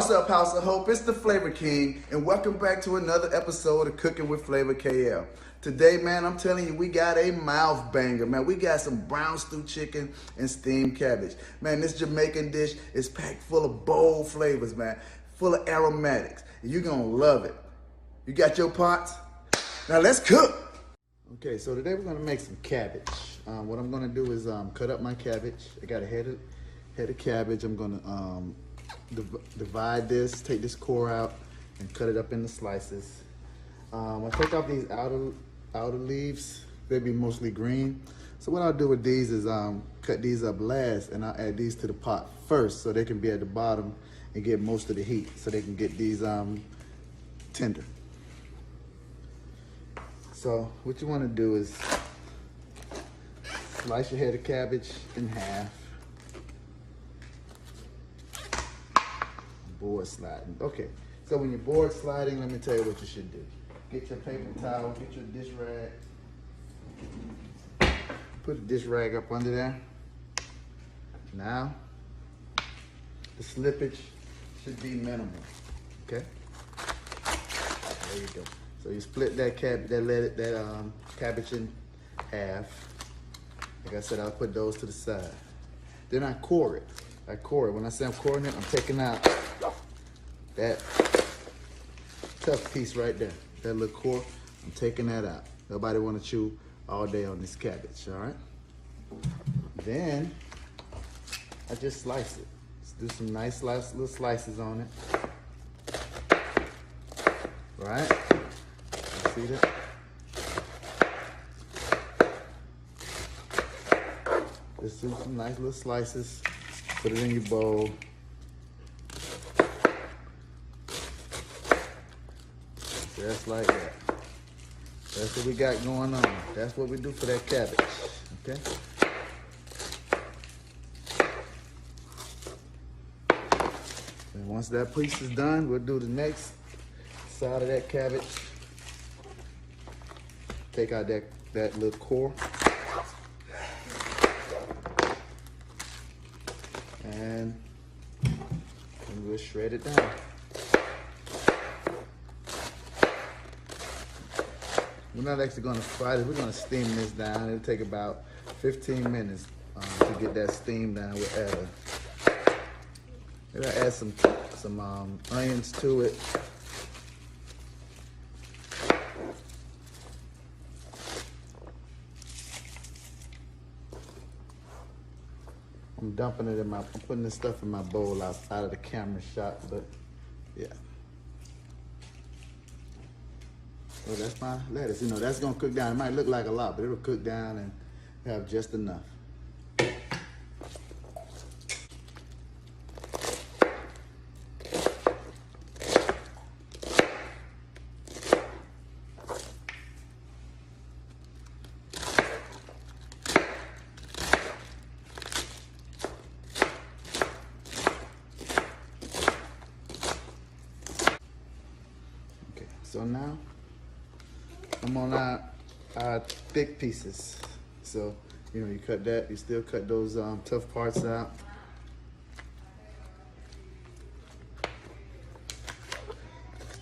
What's up, House of Hope? It's the Flavor King, and welcome back to another episode of Cooking with Flavor KL. Today, man, I'm telling you, we got a mouth banger, man. We got some brown stew chicken and steamed cabbage. Man, this Jamaican dish is packed full of bold flavors, man, full of aromatics. You're gonna love it. You got your pots? Now let's cook. Okay, so today we're gonna make some cabbage. What I'm gonna do is cut up my cabbage. I got a head of cabbage. I'm gonna divide this, take this core out, and cut it up into slices. I take off these outer leaves. They'll be mostly green. So what I'll do with these is cut these up last, and I'll add these to the pot first so they can be at the bottom and get most of the heat so they can get these tender. So what you want to do is slice your head of cabbage in half. Board sliding. Okay, so when you're board sliding, let me tell you what you should do. Get your paper towel, get your dish rag. Put a dish rag up under there. Now, the slippage should be minimal, okay? There you go. So you split that cabbage in half. Like I said, I'll put those to the side. Then I core it. When I say I'm coring it, I'm taking out that tough piece right there. That little core, I'm taking that out. Nobody want to chew all day on this cabbage, all right? Then, I just slice it. Let's do some nice little slices on it. Right? You see that? Just do some nice little slices. Put it in your bowl. Just like that. That's what we got going on. That's what we do for that cabbage, okay? And once that piece is done, we'll do the next side of that cabbage. Take out that little core. And we'll shred it down. We're not actually gonna fry this, we're gonna steam this down. It'll take about 15 minutes to get that steam down. We'll add some onions to it. I'm dumping it I'm putting this stuff in my bowl outside of the camera shot, but yeah. So that's my lettuce. You know, that's gonna cook down. It might look like a lot, but it'll cook down and have just enough. Okay, so now I'm on our thick pieces. So, you know, you cut that, you still cut those tough parts out.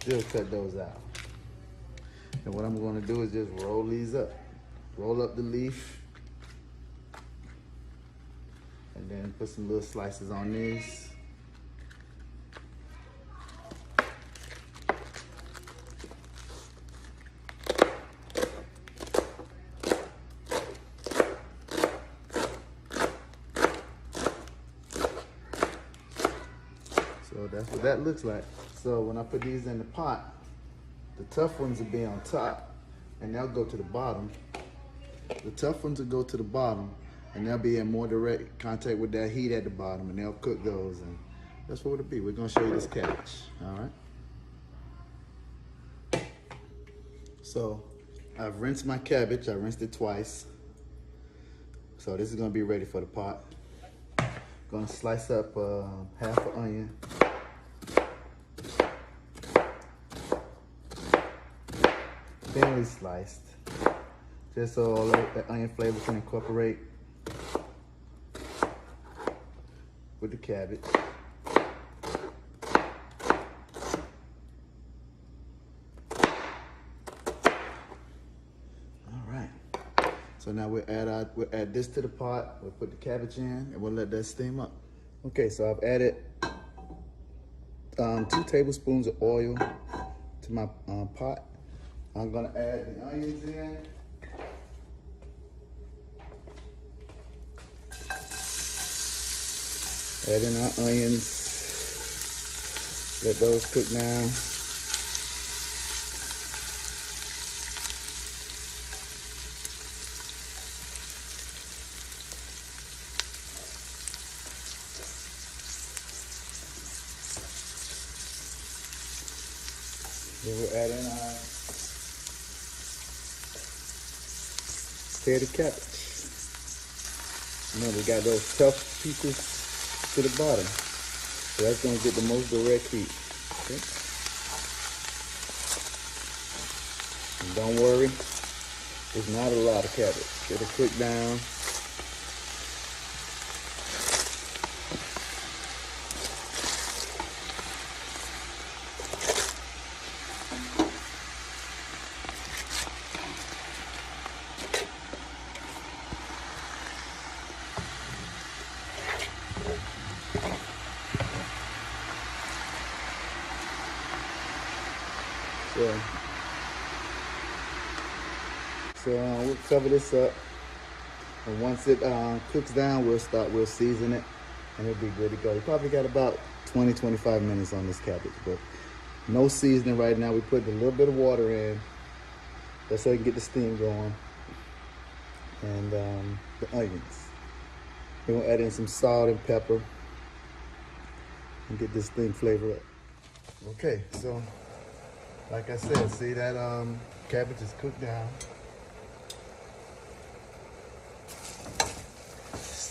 Still cut those out. And what I'm gonna do is just roll these up. Roll up the leaf. And then put some little slices on these. So that's what that looks like. So when I put these in the pot, the tough ones will be on top and they'll go to the bottom. The tough ones will go to the bottom and they'll be in more direct contact with that heat at the bottom and they'll cook those, and that's what it'll be. We're gonna show you this cabbage, all right? So I've rinsed my cabbage, I rinsed it twice. So this is gonna be ready for the pot. Gonna slice up half an onion. Thinly sliced, just so all that onion flavor can incorporate with the cabbage. So now we'll add this to the pot. We'll put the cabbage in and we'll let that steam up. Okay, so I've added 2 tablespoons of oil to my pot. I'm gonna add the onions in. Add in our onions. Let those cook down. Then we'll add in our potato cabbage. Remember, we got those tough pieces to the bottom. So that's gonna get the most direct heat. Okay. And don't worry, it's not a lot of cabbage. It'll cook down. So we'll cover this up, and once it cooks down, we'll season it, and it'll be good to go. You probably got about 20-25 minutes on this cabbage, but no seasoning right now. We put a little bit of water in, just so you can get the steam going, and the onions. We're gonna add in some salt and pepper, and get this thing flavored up. Okay, so like I said, see that cabbage is cooked down.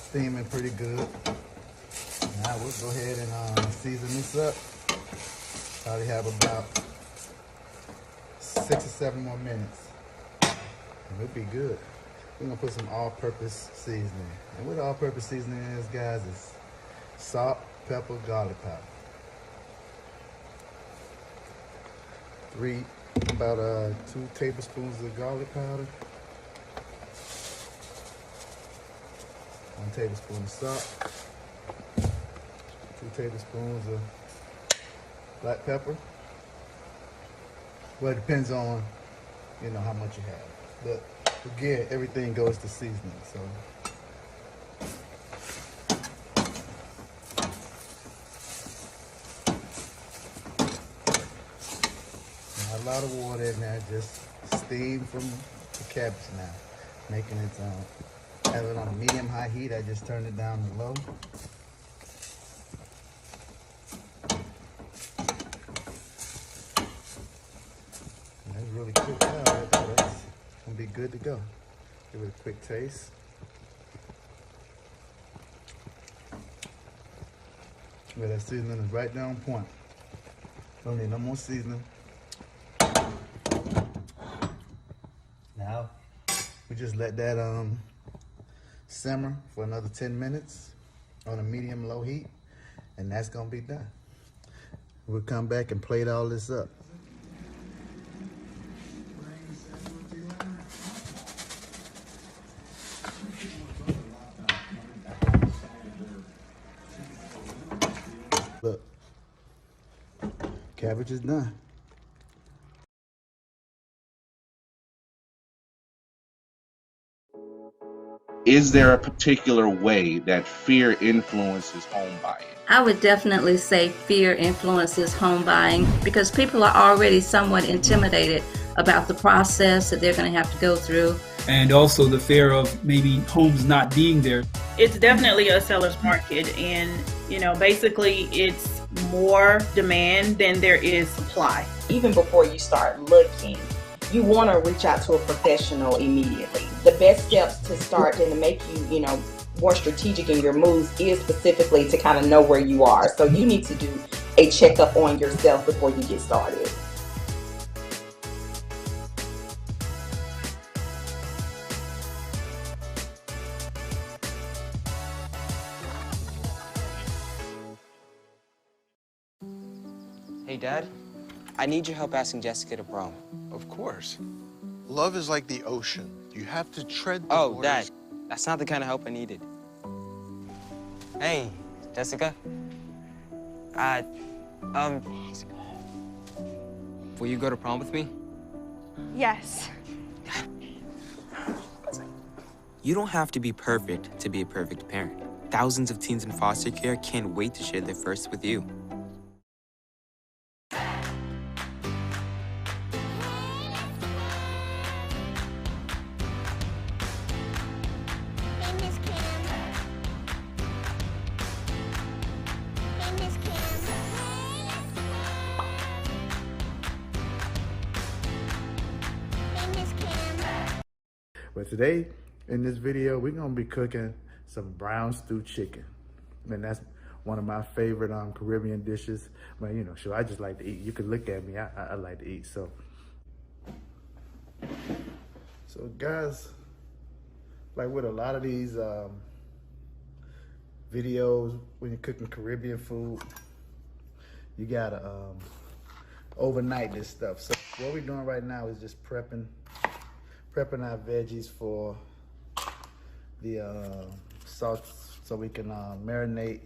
Steaming pretty good. Now we'll go ahead and season this up. Probably have about 6 or 7 more minutes. And it'll be good. We're gonna put some all-purpose seasoning. And what all-purpose seasoning is, guys, is salt, pepper, garlic powder. About 2 tablespoons of garlic powder. 1 tablespoon of salt, 2 tablespoons of black pepper. Well, it depends on, how much you have. But again, everything goes to seasoning, so. Not a lot of water in there, just steam from the cabbage now, making it have it on a medium-high heat. I just turned it down to low. And that's really cooked out right there. That's gonna be good to go. Give it a quick taste. Well, that seasoning is right down point. Don't need no more seasoning. Now, we just let that simmer for another 10 minutes on a medium-low heat, and that's gonna be done. We'll come back and plate all this up. Look, cabbage is done. Is there a particular way that fear influences home buying? I would definitely say fear influences home buying because people are already somewhat intimidated about the process that they're going to have to go through. And also the fear of maybe homes not being there. It's definitely a seller's market, and basically it's more demand than there is supply. Even before you start looking, you want to reach out to a professional immediately. The best steps to start and to make you, more strategic in your moves is specifically to kind of know where you are. So you need to do a checkup on yourself before you get started. Hey, Dad, I need your help asking Jessica to prom. Of course. Love is like the ocean. You have to tread the Oh, waters. Dad, that's not the kind of help I needed. Hey, Jessica. Will you go to prom with me? Yes. You don't have to be perfect to be a perfect parent. Thousands of teens in foster care can't wait to share their first with you. But today, in this video, we're gonna be cooking some brown stew chicken. And that's one of my favorite Caribbean dishes. But you know, sure, I just like to eat. You can look at me, I like to eat, so. So guys, like with a lot of these videos, when you're cooking Caribbean food, you gotta overnight this stuff. So what we're doing right now is just prepping our veggies for the sauce, so we can marinate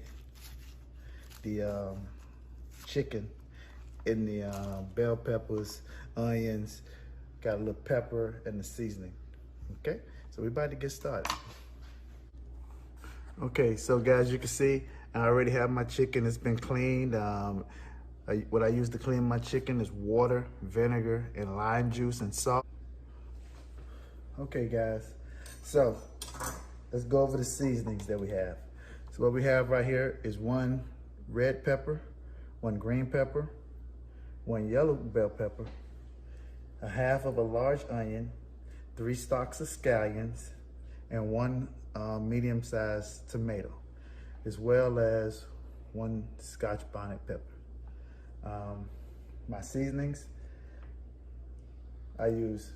the chicken in the bell peppers, onions, got a little pepper, and the seasoning. Okay, so we're about to get started. Okay, so guys, you can see I already have my chicken. It's been cleaned. What I use to clean my chicken is water, vinegar, and lime juice and salt. Okay guys, so let's go over the seasonings that we have. So what we have right here is 1 red pepper, 1 green pepper, 1 yellow bell pepper, 1/2 of a large onion, 3 stalks of scallions, and 1 medium-sized tomato, as well as 1 Scotch bonnet pepper. My seasonings, I use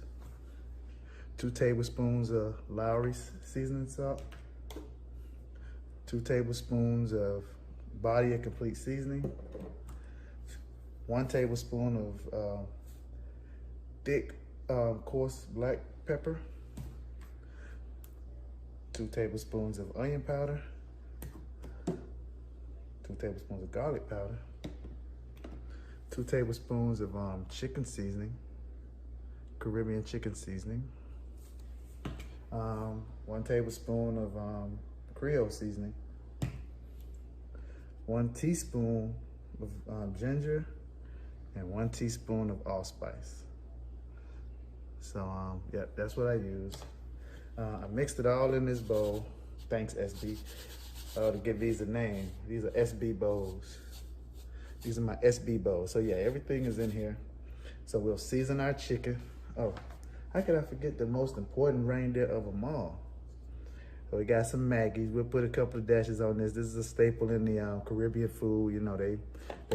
2 tablespoons of Lawry's seasoning salt, 2 tablespoons of Badia Complete Seasoning, 1 tablespoon of thick, coarse black pepper, 2 tablespoons of onion powder, 2 tablespoons of garlic powder, 2 tablespoons of chicken seasoning, Caribbean chicken seasoning, 1 tablespoon of Creole seasoning, 1 teaspoon of ginger, and 1 teaspoon of allspice. So yeah, that's what I use. I mixed it all in this bowl. Thanks, SB, to give these a name. These are SB bowls. These are my SB bowls. So yeah, everything is in here. So we'll season our chicken. Oh, how could I forget the most important reindeer of them all? So we got some Maggies. We'll put a couple of dashes on this. This is a staple in the Caribbean food. You know, they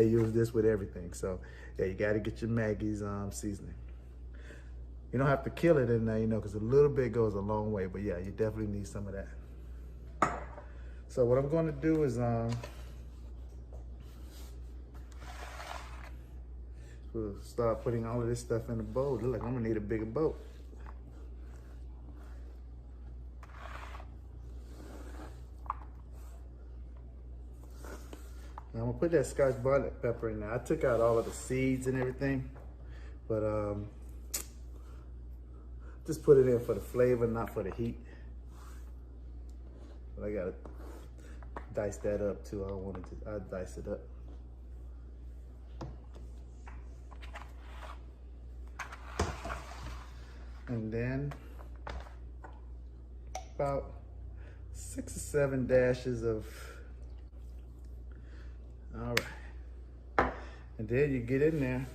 use this with everything. So yeah, you got to get your Maggies seasoning. You don't have to kill it in there, you know, because a little bit goes a long way. But yeah, you definitely need some of that. So what I'm going to do is we'll start putting all of this stuff in a bowl. Look like I'm gonna need a bigger bowl. Now I'm gonna put that Scotch bonnet pepper in there. I took out all of the seeds and everything, but just put it in for the flavor, not for the heat. But I gotta dice that up too. I dice it up. And then about 6 or 7 dashes of, all right. And then you get in there,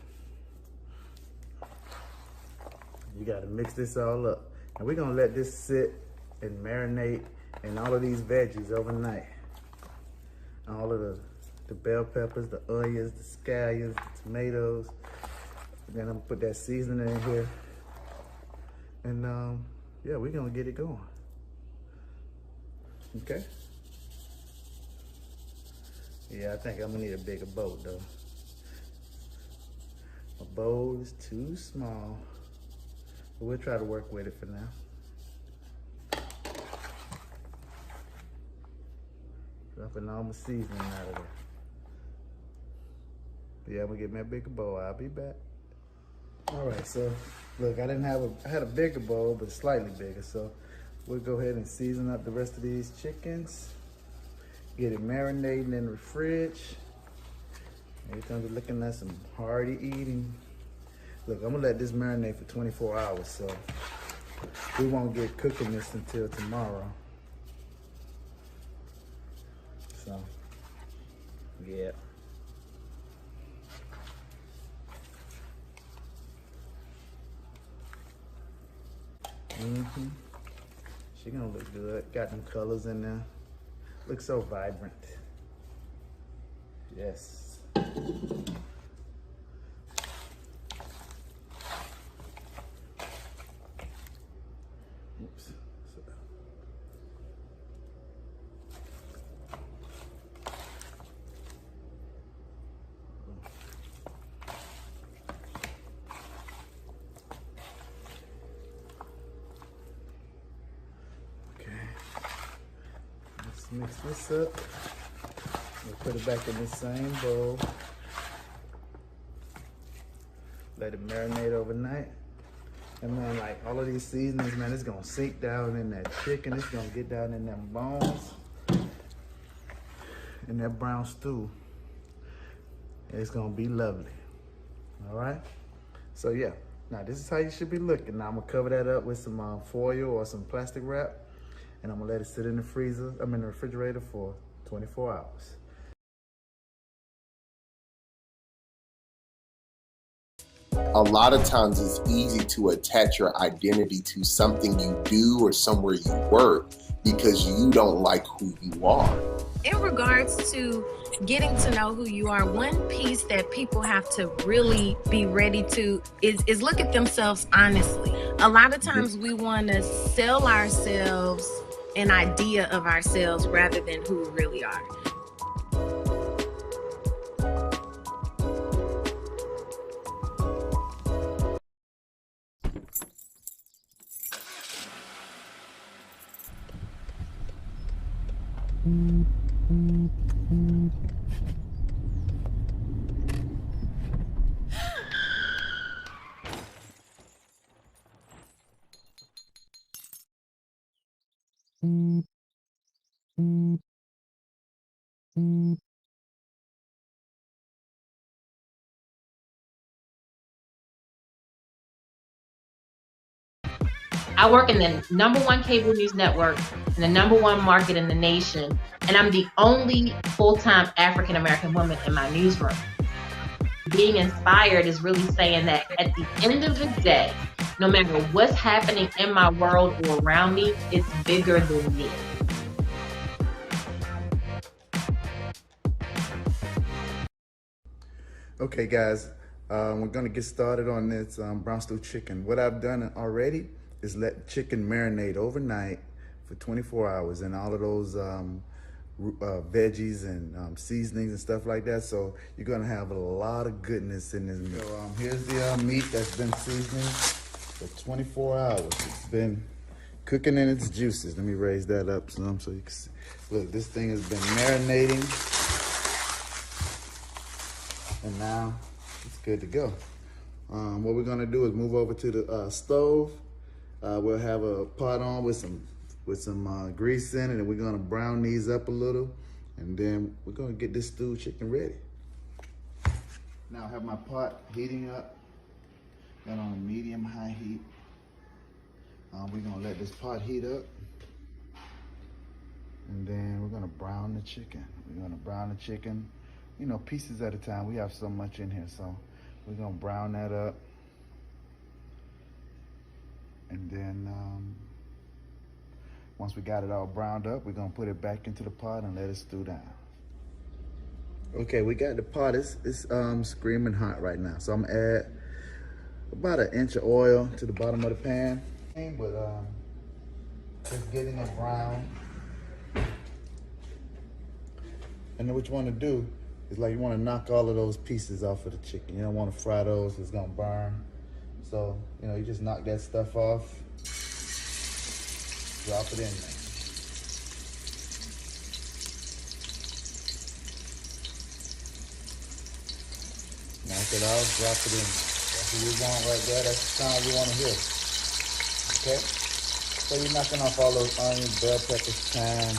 you gotta mix this all up. And we're gonna let this sit and marinate in all of these veggies overnight. All of the bell peppers, the onions, the scallions, the tomatoes. And then I'm gonna put that seasoning in here. And yeah, we're gonna get it going. Okay? Yeah, I think I'm gonna need a bigger bowl though. My bowl is too small, but we'll try to work with it for now. Putting all my seasoning out of there. Yeah, I'm gonna get me a bigger bowl. I'll be back. All right, so look, I had a bigger bowl, but slightly bigger. So we'll go ahead and season up the rest of these chickens. Get it marinating in the fridge. Every time we're looking at some hearty eating. Look, I'm gonna let this marinate for 24 hours, so we won't get cooking this until tomorrow. So, yeah. She gonna look good. Got them colors in there. Looks so vibrant. Yes. Oops. Mix this up. We'll put it back in the same bowl. Let it marinate overnight. And man, like all of these seasonings, man, it's gonna sink down in that chicken. It's gonna get down in them bones. In that brown stew. It's gonna be lovely. All right? So yeah, now this is how you should be looking. Now I'm gonna cover that up with some foil or some plastic wrap. And I'm gonna let it sit in the freezer, in the refrigerator for 24 hours. A lot of times it's easy to attach your identity to something you do or somewhere you work because you don't like who you are. In regards to getting to know who you are, one piece that people have to really be ready to is look at themselves honestly. A lot of times we want to sell ourselves an idea of ourselves rather than who we really are. I work in the #1 cable news network in the #1 market in the nation, and I'm the only full-time African-American woman in my newsroom. Being inspired is really saying that at the end of the day, no matter what's happening in my world or around me, it's bigger than me. Okay guys, we're gonna get started on this brown stew chicken. What I've done already is let chicken marinate overnight for 24 hours and all of those veggies and seasonings and stuff like that. So you're gonna have a lot of goodness in this meat. So here's the meat that's been seasoning for 24 hours. It's been cooking in its juices. Let me raise that up some so you can see. Look, this thing has been marinating. And now it's good to go. What we're gonna do is move over to the stove. We'll have a pot on with some grease in it, and we're gonna brown these up a little, and then we're gonna get this stewed chicken ready. Now I have my pot heating up. Got on a medium-high heat. We're gonna let this pot heat up, and then we're gonna brown the chicken. We're gonna brown the chicken, you know, pieces at a time. We have so much in here, so we're gonna brown that up. And then once we got it all browned up, we're gonna put it back into the pot and let it stew down. Okay, we got the pot, it's screaming hot right now. So I'm gonna add about 1 inch of oil to the bottom of the pan. But just getting it brown. And then what you wanna do is like you wanna knock all of those pieces off of the chicken. You don't wanna fry those, it's gonna burn. So, you know, you just knock that stuff off, drop it in there. Knock it off, drop it in. That's what you want right there. That's the sound you want to hear. Okay? So you're knocking off all those onions, bell peppers, thyme.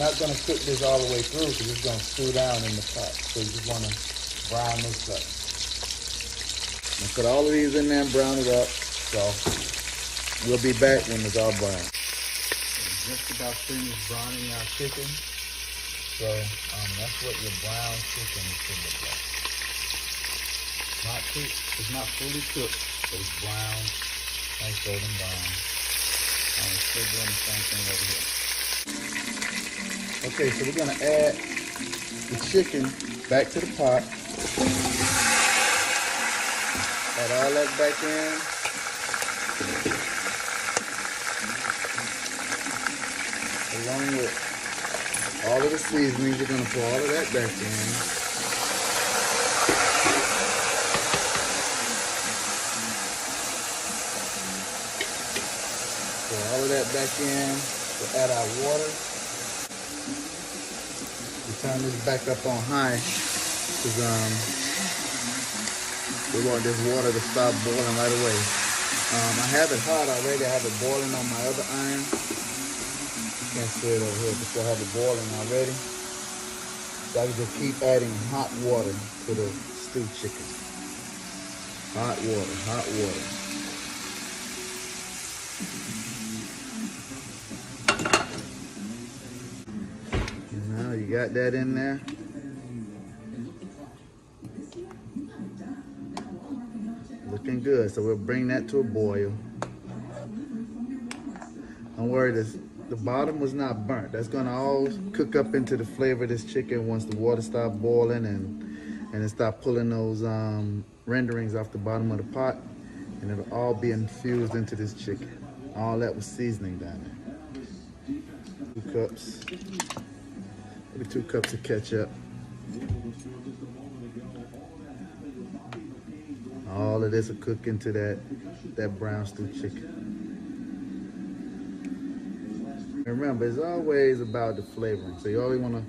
Not going to cook this all the way through because it's going to stew down in the pot. So you just want to brown this up. And put all of these in there and brown it up. So we'll be back when it's all brown. We're just about finished browning our chicken. So that's what your brown chicken should look like. Not cooked, it's not fully cooked, but it's brown, nice golden brown. And we're still doing the same thing over here. Okay, so we're gonna add the chicken back to the pot. Add all that back in. Along with all of the seasonings, you're gonna pour all of that back in. Pour all of that back in. We'll add our water. We turn this back up on high because we want this water to stop boiling right away. I have it hot already. I have it boiling on my other iron. You can't see it over here, but I have it boiling already. So I can just keep adding hot water to the stewed chicken. Hot water, hot water. Now you got that in there. Looking good, so we'll bring that to a boil. Don't worry, the bottom was not burnt. That's gonna all cook up into the flavor of this chicken once the water stops boiling and it start pulling those renderings off the bottom of the pot, and it'll all be infused into this chicken. All that was seasoning down there. 2 cups, maybe 2 cups of ketchup. All of this will cook into that brown stewed chicken. And remember, it's always about the flavoring. So you always want to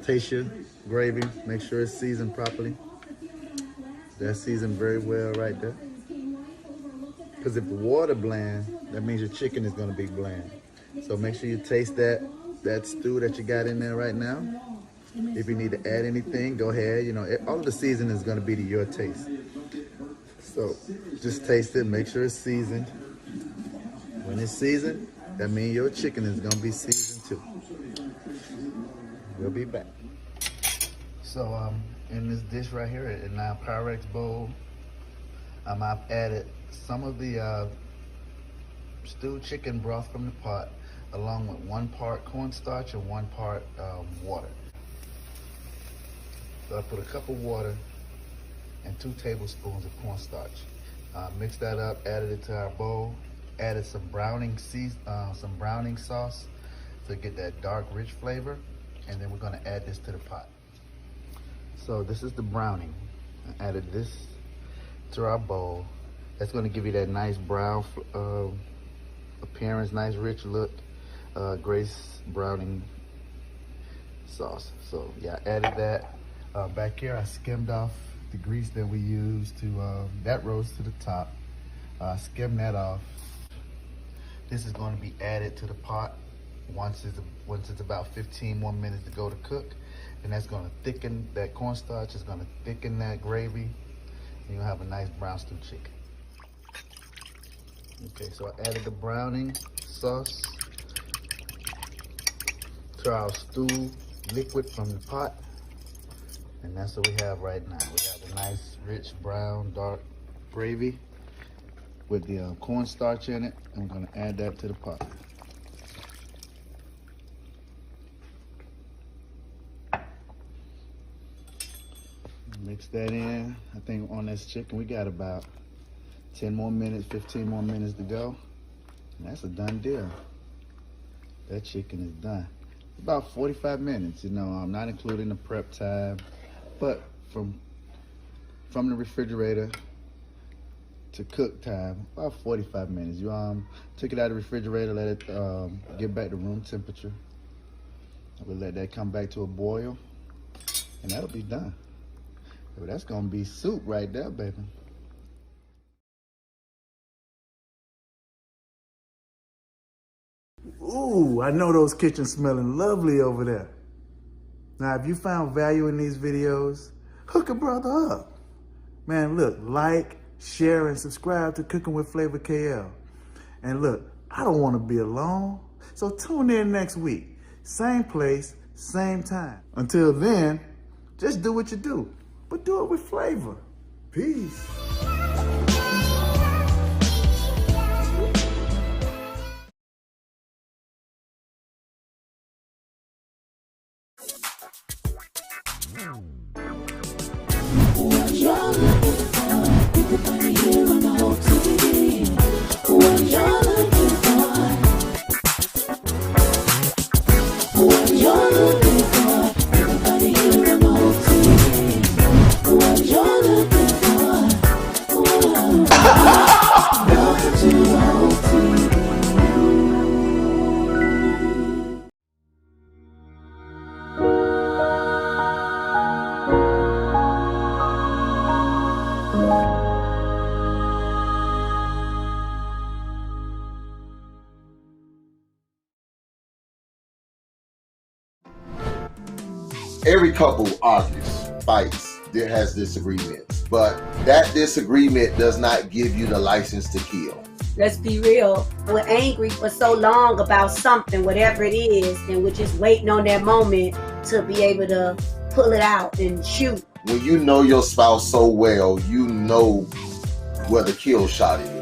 taste your gravy, make sure it's seasoned properly. That's seasoned very well right there. Because if the water bland, that means your chicken is going to be bland. So make sure you taste that stew that you got in there right now. If you need to add anything, go ahead. You know, all of the seasoning is going to be to your taste. So just taste it, make sure it's seasoned. When it's seasoned, that means your chicken is going to be seasoned too. We'll be back. So in this dish right here, in our Pyrex bowl, I've added some of the stewed chicken broth from the pot, along with 1 part cornstarch and 1 part water. So I put a cup of water and 2 tablespoons of cornstarch. Mixed that up, added it to our bowl, added some browning sauce to get that dark, rich flavor, and then we're gonna add this to the pot. So this is the browning. I added this to our bowl. That's gonna give you that nice brown appearance, nice rich look, Grace browning sauce. So yeah, I added that. Back here, I skimmed off the grease that we used to, that rose to the top. Skim that off. This is going to be added to the pot once it's about 15 more minutes to go to cook. And that's going to thicken that cornstarch. It's going to thicken that gravy. And you'll have a nice brown stewed chicken. Okay, so I added the browning sauce to our stew liquid from the pot. And that's what we have right now. We have a nice, rich, brown, dark gravy with the cornstarch in it. I'm gonna add that to the pot. Mix that in. I think on this chicken, we got about 10 more minutes, 15 more minutes to go. And that's a done deal. That chicken is done. About 45 minutes, you know, I'm not including the prep time. But from the refrigerator to cook time, about 45 minutes. You took it out of the refrigerator, let it get back to room temperature. We'll let that come back to a boil, and that'll be done. But that's gonna be soup right there, baby. Ooh, I know those kitchens smelling lovely over there. Now, if you found value in these videos, hook a brother up. Man, look, like, share, and subscribe to Cooking with Flavor KL. And look, I don't want to be alone, so tune in next week. Same place, same time. Until then, just do what you do, but do it with flavor. Peace. Every couple argues, fights, there has disagreements, but that disagreement does not give you the license to kill. Let's be real. We're angry for so long about something, whatever it is, and we're just waiting on that moment to be able to pull it out and shoot. When you know your spouse so well, you know where the kill shot is.